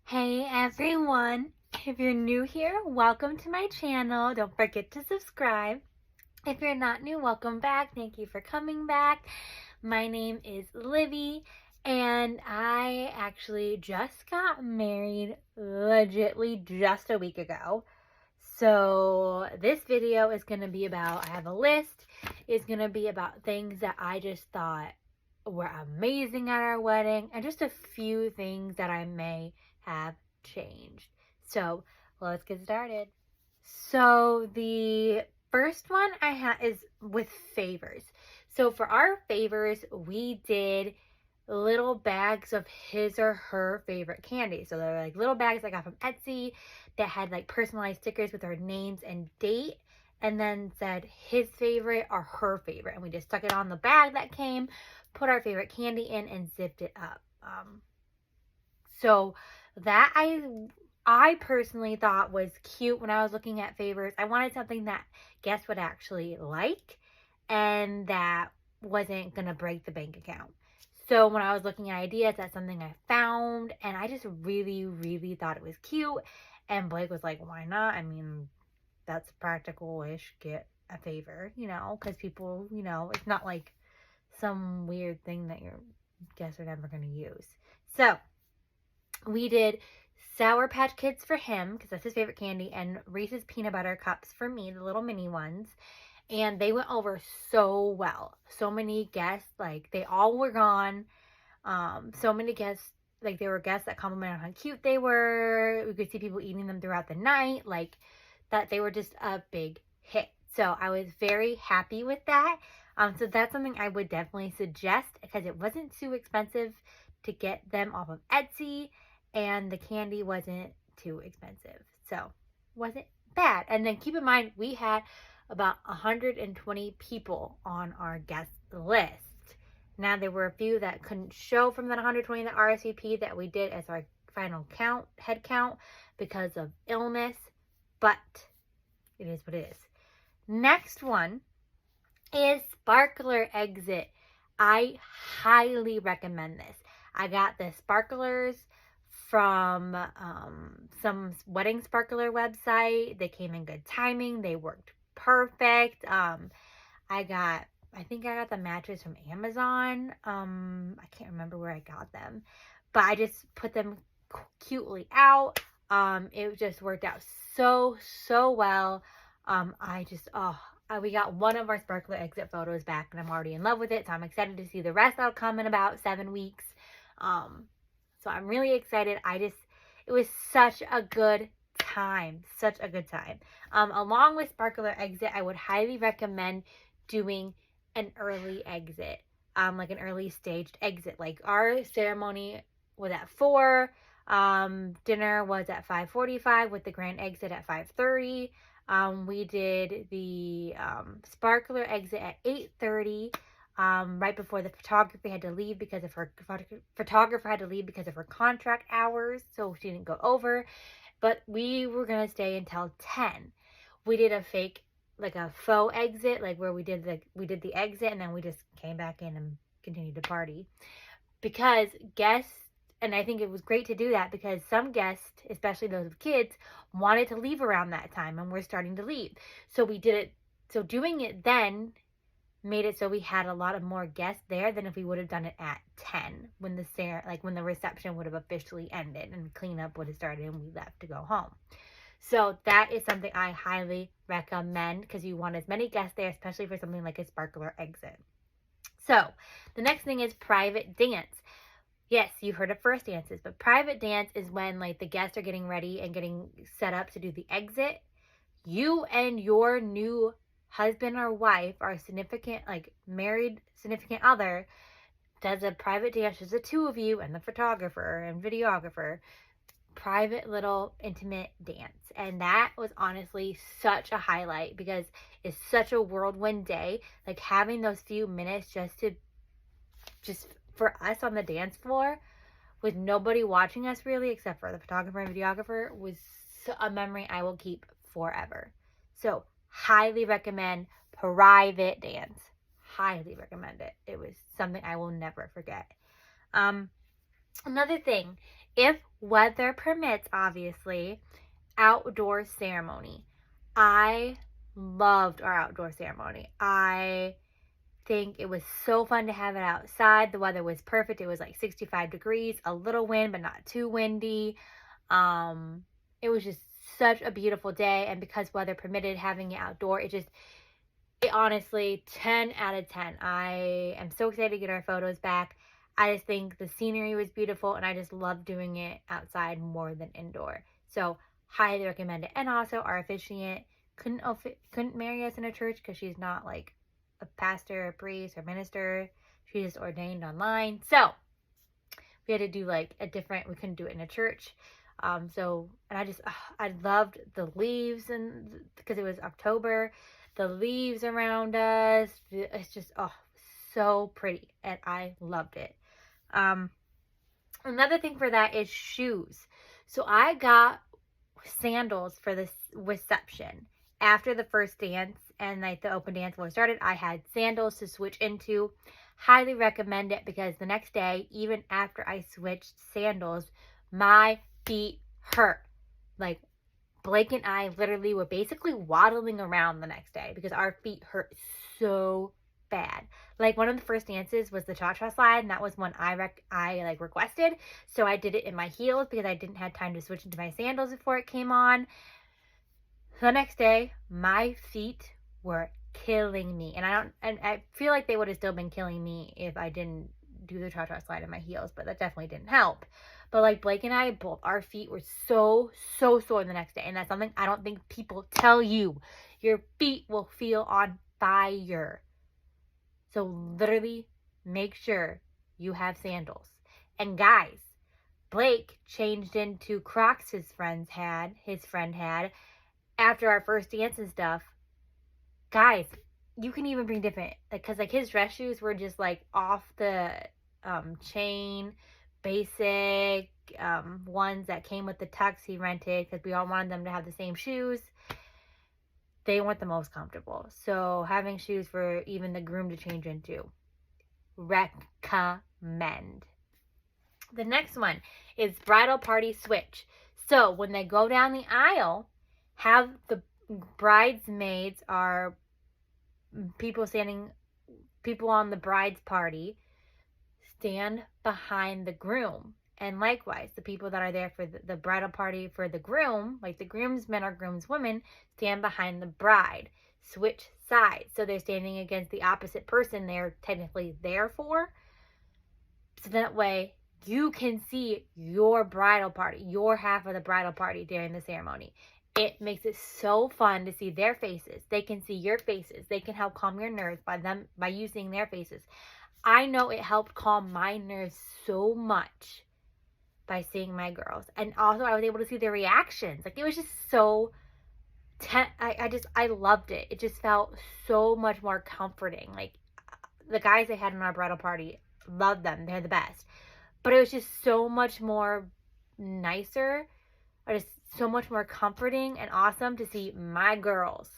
Hey everyone! If you're new here, welcome to my channel. Don't forget to subscribe. If you're not new, welcome back. Thank you for coming back. My name is Livy, and I actually just got married legitly just a week ago. So this video is going to be about, I have a list, it's going to be about things that I just thought were amazing at our wedding, and just a few things that I may have changed. So let's get started. So the first one I have is with favors. So for our favors, we did little bags of his or her favorite candy. So they're like little bags I got from Etsy that had like personalized stickers with our names and date, and then said his favorite or her favorite. And we just stuck it on the bag that came, put our favorite candy in, and zipped it up. So that I personally thought was cute when I was looking at favors. I wanted something that guests would actually like and that wasn't going to break the bank account. So when I was looking at ideas, that's something I found, and I just really, really thought it was cute. And Blake was like, why not? I mean, that's practical-ish. Get a favor, because people, it's not like some weird thing that your guests are never going to use. So we did Sour Patch Kids for him, because that's his favorite candy, and Reese's Peanut Butter Cups for me, the little mini ones. And they went over so well. So many guests, like, they all were gone. So many guests, like, there were guests that complimented on how cute they were. We could see people eating them throughout the night. Like, that they were just a big hit. So I was very happy with that. So that's something I would definitely suggest, because it wasn't too expensive to get them off of Etsy, and the candy wasn't too expensive. So wasn't bad. And then keep in mind, we had about 120 people on our guest list. Now, there were a few that couldn't show from that 120 that RSVP that we did as our final count, head count, because of illness, but it is what it is. Next one is Sparkler Exit. I highly recommend this. I got the sparklers from some wedding sparkler website. They came in good timing. They worked perfect. I think I got the mattress from Amazon. I can't remember where I got them, but I just put them cutely out. It just worked out so well. We got one of our Sparkler Exit photos back, and I'm already in love with it, so I'm excited to see the rest. That'll come in about 7 weeks. So I'm really excited. It was such a good time. Such a good time. Along with Sparkler Exit, I would highly recommend doing an early exit. Like an early staged exit. Like, our ceremony was at 4. Dinner was at 5:45 with the grand exit at 5:30. We did the Sparkler Exit at 8:30. Right before the photographer had to leave because of her contract hours, so she didn't go over. But we were gonna stay until 10. We did a faux exit, like where we did the exit, and then we just came back in and continued to party. Because guests, and I think it was great to do that, because some guests, especially those with kids, wanted to leave around that time, and we're starting to leave. So we did it. So doing it then made it so we had a lot of more guests there than if we would have done it at 10 when the reception would have officially ended and cleanup would have started and we left to go home. So that is something I highly recommend, because you want as many guests there, especially for something like a Sparkler Exit. So the next thing is private dance. Yes, you've heard of first dances, but private dance is when, like, the guests are getting ready and getting set up to do the exit. You and your new husband or wife, or significant, like, married significant other, does a private dance, just the two of you and the photographer and videographer. Private little intimate dance. And that was honestly such a highlight, because it's such a whirlwind day. Like, having those few minutes just for us on the dance floor with nobody watching us really except for the photographer and videographer was a memory I will keep forever. So highly recommend private dance. Highly recommend it. It was something I will never forget. Another thing if weather permits, obviously, outdoor ceremony. I loved our outdoor ceremony. I think it was so fun to have it outside. The weather was perfect. It was like 65 degrees, a little wind, but not too windy. It was just such a beautiful day. And because weather permitted having it outdoor, it honestly, 10 out of 10. I am so excited to get our photos back. I just think the scenery was beautiful, and I just love doing it outside more than indoor. So, highly recommend it. And also, our officiant couldn't marry us in a church because she's not like a pastor or priest or minister. She just ordained online. So, we had to do like we couldn't do it in a church. And I loved the leaves, and because it was October, the leaves around us, it's just, so pretty, and I loved it. Another thing for that is shoes. So I got sandals for this reception. After the first dance and like the open dance was started, I had sandals to switch into. Highly recommend it, because the next day, even after I switched sandals, my feet hurt. Like, Blake and I literally were basically waddling around the next day because our feet hurt so bad. Like, one of the first dances was the cha-cha slide, and that was one I requested. So I did it in my heels because I didn't have time to switch into my sandals before it came on. The next day, my feet were killing me, and I feel like they would have still been killing me if I didn't do the cha-cha slide in my heels, but that definitely didn't help. But like Blake and I, both our feet were so sore the next day, and that's something I don't think people tell you. Your feet will feel on fire. So literally make sure you have sandals. And guys, Blake changed into Crocs his friend had after our first dance and stuff. Guys, you can even bring different, because like his dress shoes were just like off the chain, basic ones that came with the tux he rented, because we all wanted them to have the same shoes. They weren't the most comfortable. So having shoes for even the groom to change into. Recommend. The next one is bridal party switch. So when they go down the aisle, have the bridesmaids are people on the bride's party stand behind the groom. And likewise, the people that are there for the bridal party for the groom, like the groomsmen or groomswomen, stand behind the bride. Switch sides. So they're standing against the opposite person they're technically there for. So that way, you can see your bridal party, your half of the bridal party during the ceremony. It makes it so fun to see their faces. They can see your faces. They can help calm your nerves by using their faces. I know it helped calm my nerves so much by seeing my girls. And also I was able to see their reactions. Like, it was just so I loved it. It just felt so much more comforting. Like, the guys they had in our bridal party, loved them. They're the best. But it was just so much more nicer, or just so much more comforting and awesome to see my girls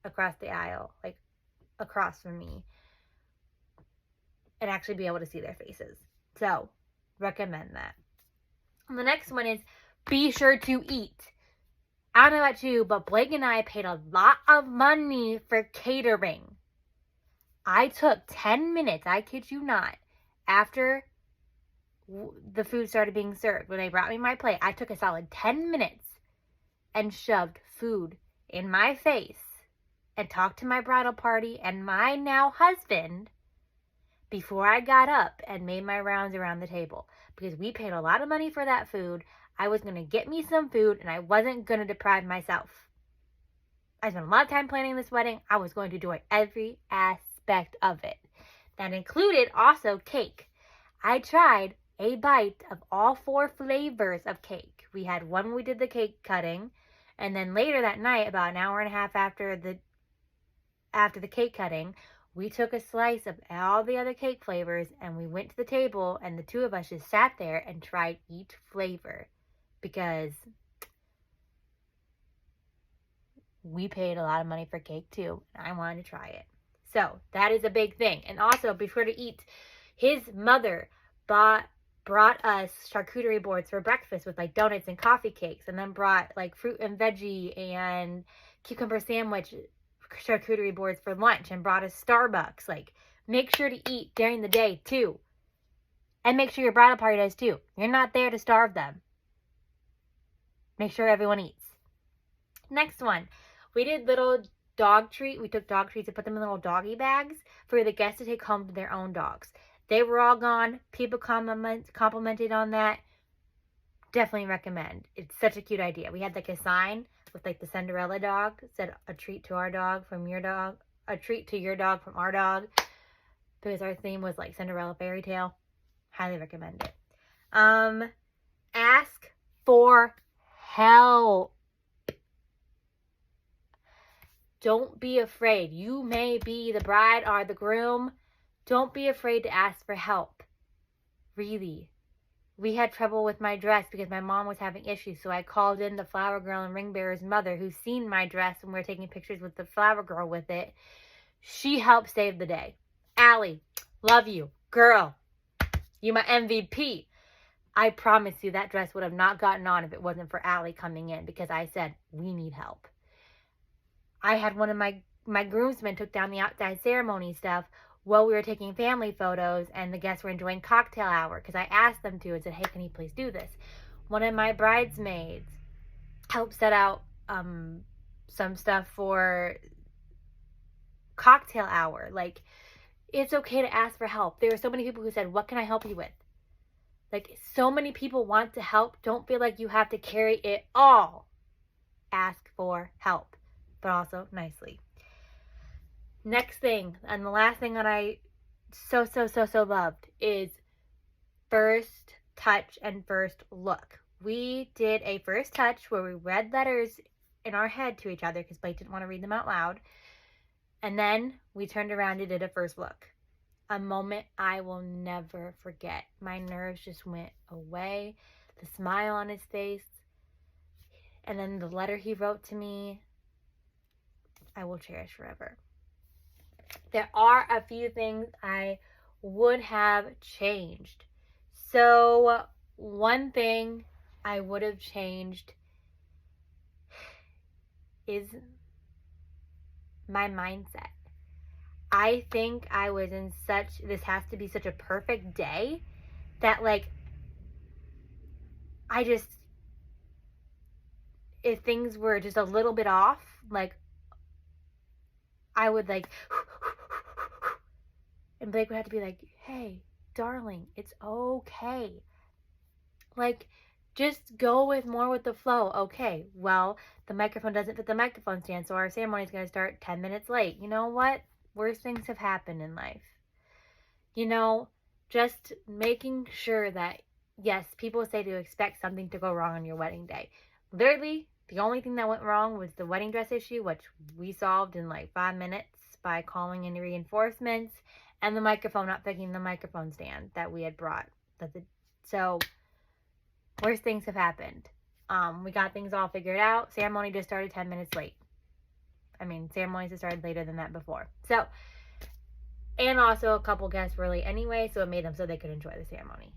across the aisle, like across from me, and actually be able to see their faces. So, recommend that. And the next one is be sure to eat. I don't know about you, but Blake and I paid a lot of money for catering. I took 10 minutes, I kid you not, after the food started being served. When they brought me my plate, I took a solid 10 minutes and shoved food in my face and talked to my bridal party and my now husband before I got up and made my rounds around the table. Because we paid a lot of money for that food. I was going to get me some food, and I wasn't going to deprive myself. I spent a lot of time planning this wedding. I was going to enjoy every aspect of it. That included also cake. I tried a bite of all 4 flavors of cake. We had one when we did the cake cutting, and then later that night, about an hour and a half after the cake cutting, we took a slice of all the other cake flavors, and we went to the table, and the two of us just sat there and tried each flavor, because we paid a lot of money for cake too, and I wanted to try it. So that is a big thing. And also, before to eat, his mother bought brought us charcuterie boards for breakfast with like donuts and coffee cakes, and then brought like fruit and veggie and cucumber sandwich charcuterie boards for lunch, and brought us Starbucks. Like, make sure to eat during the day too. And make sure your bridal party does too. You're not there to starve them. Make sure everyone eats. Next one. We did little dog treat. We took dog treats and put them in little doggy bags for the guests to take home to their own dogs. They were all gone. People complimented on that. Definitely recommend. It's such a cute idea. We had like a sign with like the Cinderella dog. It said, a treat to our dog from your dog. A treat to your dog from our dog. Because our theme was like Cinderella fairy tale. Highly recommend it. Ask for help. Don't be afraid. You may be the bride or the groom. Don't be afraid to ask for help. Really. We had trouble with my dress because my mom was having issues, so I called in the flower girl and ring bearer's mother, who's seen my dress when we were taking pictures with the flower girl with it. She helped save the day. Allie, love you. Girl, you my MVP. I promise you that dress would have not gotten on if it wasn't for Allie coming in, because I said, we need help. I had one of my groomsmen took down the outside ceremony stuff while we were taking family photos, and the guests were enjoying cocktail hour because I asked them to and said, hey, can you please do this? One of my bridesmaids helped set out some stuff for cocktail hour. Like, it's okay to ask for help. There were so many people who said, what can I help you with? Like, so many people want to help. Don't feel like you have to carry it all. Ask for help, but also nicely. Next thing, and the last thing that I so loved is first touch and first look. We did a first touch where we read letters in our head to each other because Blake didn't want to read them out loud. And then we turned around and did a first look. A moment I will never forget. My nerves just went away. The smile on his face. And then the letter he wrote to me, I will cherish forever. There are a few things I would have changed. So one thing I would have changed is my mindset. I think I was in this has to be such a perfect day that, like, if things were just a little bit off, like, I would like, and Blake would have to be like, hey, darling, it's okay. Like, just go more with the flow. Okay, well, the microphone doesn't fit the microphone stand, so our ceremony is going to start 10 minutes late. You know what? Worse things have happened in life. You know, just making sure that, yes, people say to expect something to go wrong on your wedding day. Literally, the only thing that went wrong was the wedding dress issue, which we solved in like 5 minutes by calling in reinforcements, and the microphone not picking the microphone stand that we had brought. So, worse things have happened. We got things all figured out. Ceremony just started 10 minutes late. I mean, ceremonies have started later than that before. So, and also a couple guests were late anyway, so it made them so they could enjoy the ceremony.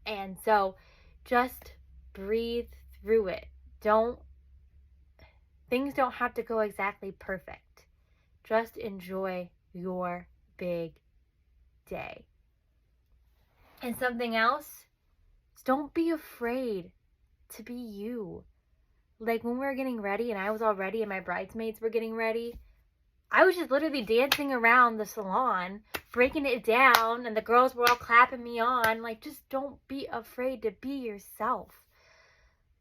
And so, just breathe through it. Things don't have to go exactly perfect. Just enjoy your big day. And something else, don't be afraid to be you. Like, when we were getting ready and I was all ready and my bridesmaids were getting ready, I was just literally dancing around the salon, breaking it down, and the girls were all clapping me on. Like, just don't be afraid to be yourself.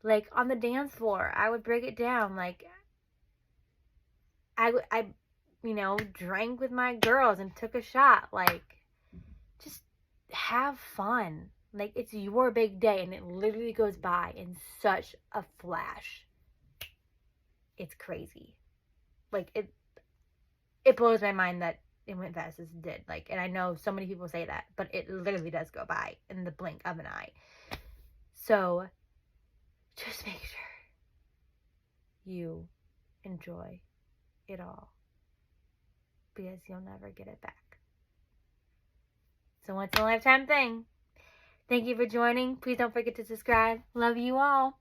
Like, on the dance floor, I would break it down. Like, I drank with my girls and took a shot. Like, just have fun. Like, it's your big day, and it literally goes by in such a flash. It's crazy. Like, it blows my mind that it went fast as it did. Like, and I know so many people say that, but it literally does go by in the blink of an eye. So, just make sure you enjoy it all, because you'll never get it back. It's a once in a lifetime thing. Thank you for joining. Please don't forget to subscribe. Love you all.